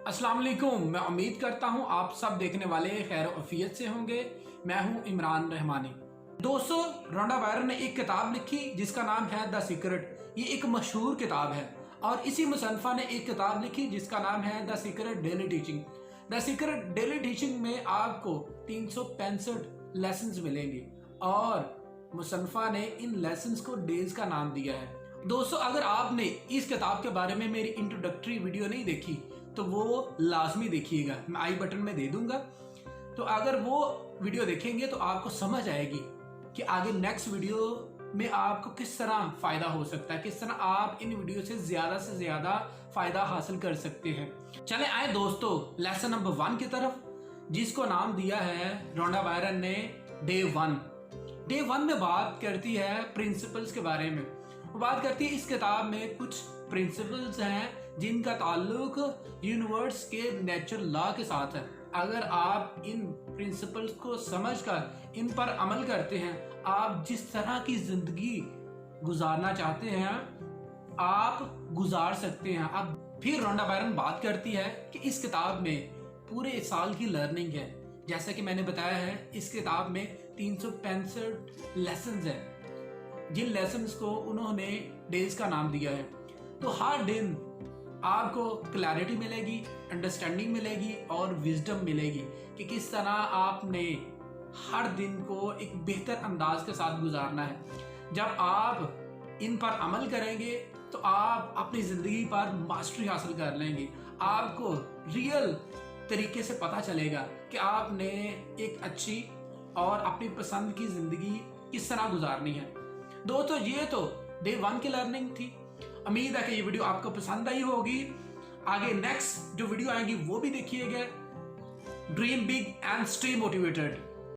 अस्सलाम वालेकुम। मैं उम्मीद करता हूँ आप सब देखने वाले खैर अफियत से होंगे। मैं हूँ इमरान रहमानी। दोस्तों, रोंडा बायरन ने एक किताब लिखी जिसका नाम है द सीक्रेट। ये एक मशहूर किताब है और इसी मुसन्निफा ने एक किताब लिखी जिसका नाम है the secret daily teaching. The secret daily teaching में आपको 365 लेसन्स मिलेंगे और मुसन्निफा ने इन लेसन्स को डेज का नाम दिया है। दोस्तों, अगर आपने इस किताब के बारे में मेरी इंट्रोडक्टरी वीडियो नहीं देखी तो वो लाजमी देखिएगा, मैं आई बटन में दे दूंगा। तो अगर वो वीडियो देखेंगे तो आपको समझ आएगी कि आगे नेक्स्ट वीडियो में आपको किस तरह फायदा हो सकता है, किस तरह आप इन वीडियो से ज्यादा फायदा हासिल कर सकते हैं। चले आए दोस्तों लेसन नंबर 1 की तरफ, जिसको नाम दिया है रोंडा बायरन ने डे 1। डे 1 में बात करती है प्रिंसिपल्स के बारे में। वो बात करती है इस किताब में कुछ प्रिंसिपल्स हैं जिनका ताल्लुक यूनिवर्स के नेचुरल लॉ के साथ है। अगर आप इन प्रिंसिपल्स को समझकर इन पर अमल करते हैं, आप जिस तरह की जिंदगी गुजारना चाहते हैं आप गुजार सकते हैं। अब फिर रोंडा बायरन बात करती है कि इस किताब में पूरे साल की लर्निंग है। जैसा कि मैंने बताया है, इस किताब में 365 लेसन्स हैं जिन लेसन्स को उन्होंने डेज का नाम दिया है। तो हर दिन आपको क्लैरिटी मिलेगी, अंडरस्टैंडिंग मिलेगी और विजडम मिलेगी कि किस तरह आपने हर दिन को एक बेहतर अंदाज के साथ गुजारना है। जब आप इन पर अमल करेंगे तो आप अपनी ज़िंदगी पर मास्टरी हासिल कर लेंगे। आपको रियल तरीके से पता चलेगा कि आपने एक अच्छी और अपनी पसंद की ज़िंदगी किस तरह गुजारनी है। दोस्तों, ये तो डे 1 की लर्निंग थी। उम्मीद है कि ये वीडियो आपको पसंद आई होगी। आगे नेक्स्ट जो वीडियो आएगी वो भी देखिएगा। Dream big and stay motivated.